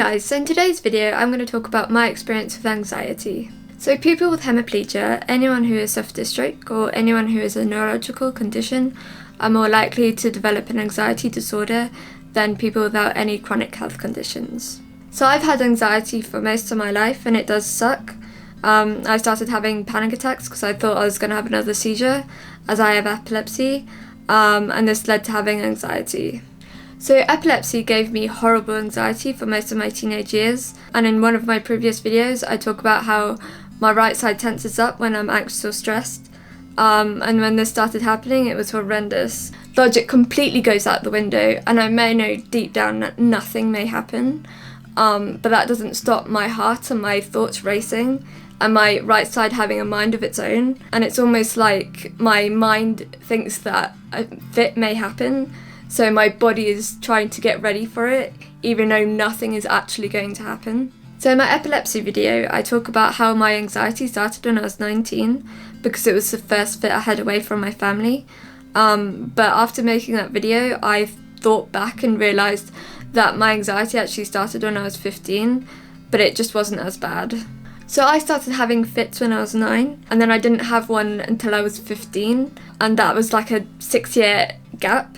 guys, so in today's video I'm going to talk about my experience with anxiety. So people with hemiplegia, anyone who has suffered a stroke or anyone who has a neurological condition are more likely to develop an anxiety disorder than people without any chronic health conditions. So I've had anxiety for most of my life and it does suck. I started having panic attacks because I thought I was going to have another seizure as I have epilepsy, and this led to having anxiety. So epilepsy gave me horrible anxiety for most of my teenage years, and in one of my previous videos I talk about how my right side tenses up when I'm anxious or stressed, and when this started happening it was horrendous. Logic completely goes out the window and I may know deep down that nothing may happen, but that doesn't stop my heart and my thoughts racing and my right side having a mind of its own, and it's almost like my mind thinks that a fit may happen. So my body is trying to get ready for it, even though nothing is actually going to happen. So in my epilepsy video, I talk about how my anxiety started when I was 19, because it was the first fit I had away from my family. But after making that video, I thought back and realised that my anxiety actually started when I was 15, but it just wasn't as bad. So I started having fits when I was 9, and then I didn't have one until I was 15, and that was like a 6-year gap.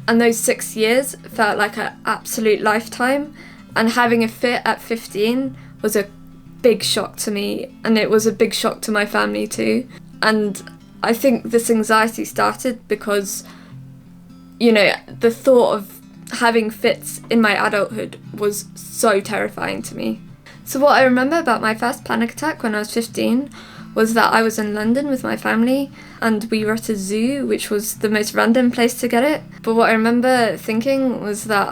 And those 6 years felt like an absolute lifetime, and having a fit at 15 was a big shock to me, and it was a big shock to my family too. And I think this anxiety started because, the thought of having fits in my adulthood was so terrifying to me. So what I remember about my first panic attack when I was 15 was that I was in London with my family and we were at a zoo, which was the most random place to get it. But what I remember thinking was that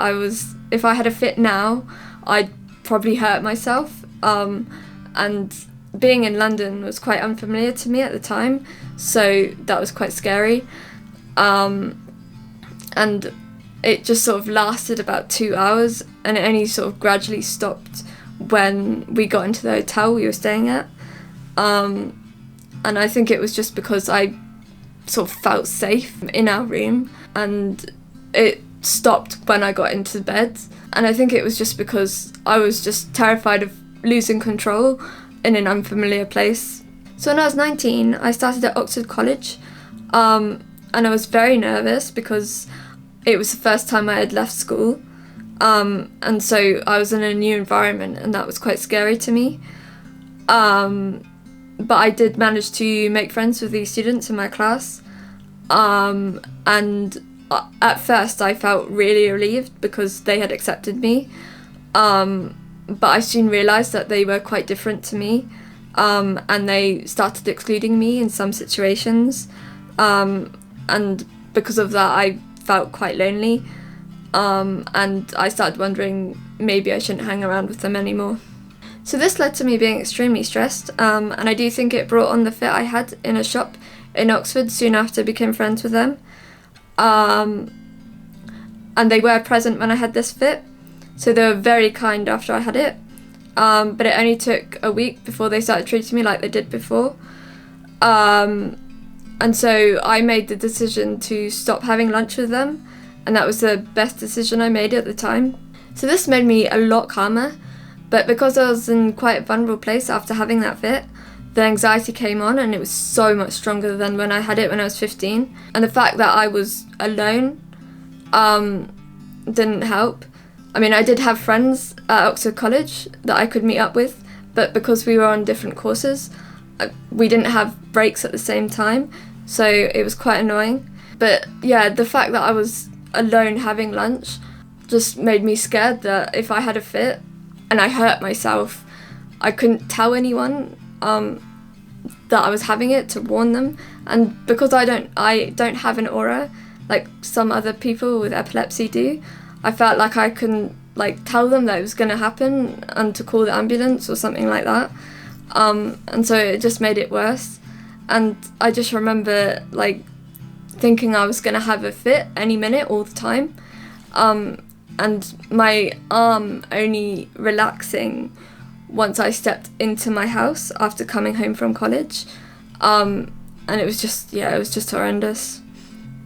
if I had a fit now, I'd probably hurt myself. And being in London was quite unfamiliar to me at the time, so that was quite scary. And it just sort of lasted about 2 hours, and it only sort of gradually stopped when we got into the hotel we were staying at. And I think it was just because I sort of felt safe in our room, and it stopped when I got into bed. And I think it was just because I was just terrified of losing control in an unfamiliar place. So when I was 19, I started at Oxford College, and I was very nervous because it was the first time I had left school. And so I was in a new environment and that was quite scary to me. But I did manage to make friends with these students in my class. And at first I felt really relieved because they had accepted me. But I soon realised that they were quite different to me. And they started excluding me in some situations. And because of that I felt quite lonely. And I started wondering maybe I shouldn't hang around with them anymore. So this led to me being extremely stressed, and I do think it brought on the fit I had in a shop in Oxford soon after I became friends with them. And they were present when I had this fit, so they were very kind after I had it. But it only took a week before they started treating me like they did before. And so I made the decision to stop having lunch with them, and that was the best decision I made at the time. So this made me a lot calmer, but because I was in quite a vulnerable place after having that fit, the anxiety came on and it was so much stronger than when I had it when I was 15. And the fact that I was alone didn't help. I mean, I did have friends at Oxford College that I could meet up with, but because we were on different courses, we didn't have breaks at the same time, so it was quite annoying. But yeah, the fact that I was alone having lunch just made me scared that if I had a fit and I hurt myself, I couldn't tell anyone that I was having it to warn them. And because I don't have an aura like some other people with epilepsy do, I felt like I couldn't tell them that it was going to happen and to call the ambulance or something like that. And so it just made it worse. And I just remember thinking I was going to have a fit any minute all the time, and my arm only relaxing once I stepped into my house after coming home from college, and it was just horrendous.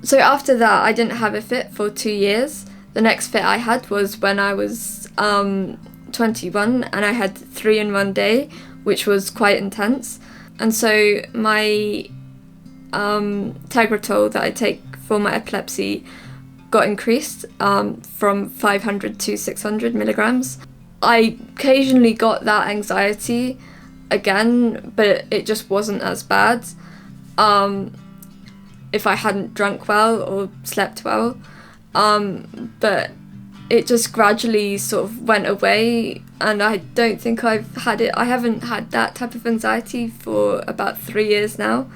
So after that I didn't have a fit for 2 years. The next fit I had was when I was 21 and I had 3 in one day, which was quite intense. And so my Tegretol that I take for my epilepsy got increased from 500 to 600 milligrams. I occasionally got that anxiety again, but it just wasn't as bad if I hadn't drunk well or slept well. But it just gradually sort of went away, and I don't think I haven't had that type of anxiety for about 3 years now,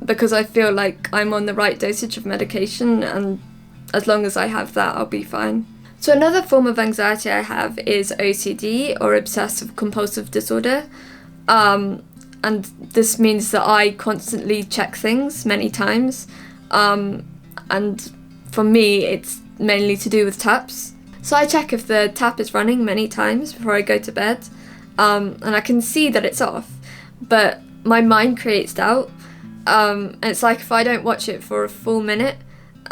because I feel like I'm on the right dosage of medication, and as long as I have that, I'll be fine. So another form of anxiety I have is OCD, or obsessive compulsive disorder, and this means that I constantly check things many times, and for me it's mainly to do with taps. So I check if the tap is running many times before I go to bed, and I can see that it's off, but my mind creates doubt, and it's like if I don't watch it for a full minute,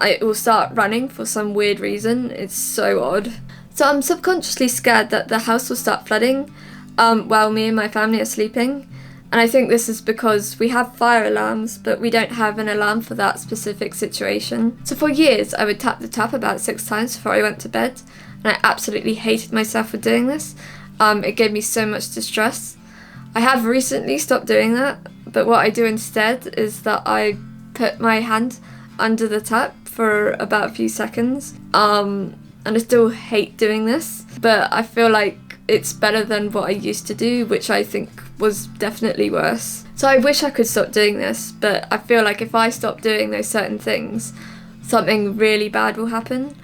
it will start running for some weird reason. It's so odd. So I'm subconsciously scared that the house will start flooding while me and my family are sleeping. And I think this is because we have fire alarms, but we don't have an alarm for that specific situation. So for years, I would tap the tap about 6 times before I went to bed, and I absolutely hated myself for doing this. It gave me so much distress. I have recently stopped doing that, but what I do instead is that I put my hand under the tap for about a few seconds, and I still hate doing this, but I feel like it's better than what I used to do, which I think was definitely worse. So I wish I could stop doing this, but I feel like if I stop doing those certain things, something really bad will happen,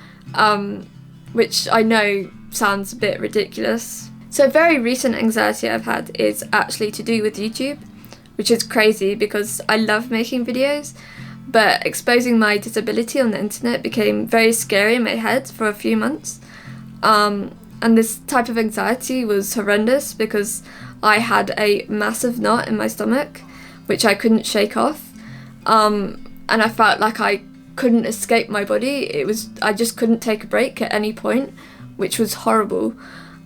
which I know sounds a bit ridiculous. So very recent anxiety I've had is actually to do with YouTube, which is crazy because I love making videos, but exposing my disability on the internet became very scary in my head for a few months. And this type of anxiety was horrendous because I had a massive knot in my stomach, which I couldn't shake off. And I felt like I couldn't escape my body. I just couldn't take a break at any point, which was horrible.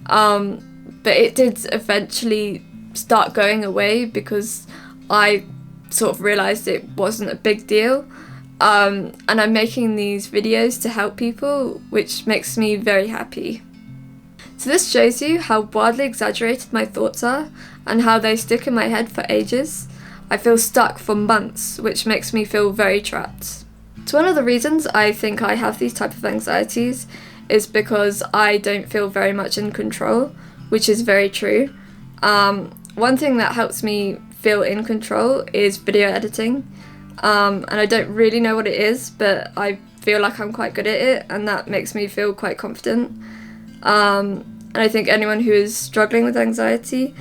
But it did eventually start going away because I sort of realised it wasn't a big deal. And I'm making these videos to help people, which makes me very happy. So this shows you how wildly exaggerated my thoughts are and how they stick in my head for ages. I feel stuck for months, which makes me feel very trapped. So one of the reasons I think I have these type of anxieties is because I don't feel very much in control, which is very true. One thing that helps me feel in control is video editing, and I don't really know what it is, but I feel like I'm quite good at it, and that makes me feel quite confident. And I think anyone who is struggling with anxiety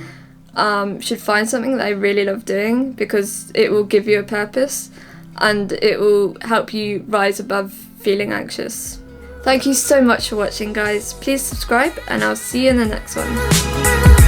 should find something that I really love doing, because it will give you a purpose and it will help you rise above feeling anxious. Thank you so much for watching, guys. Please subscribe and I'll see you in the next one.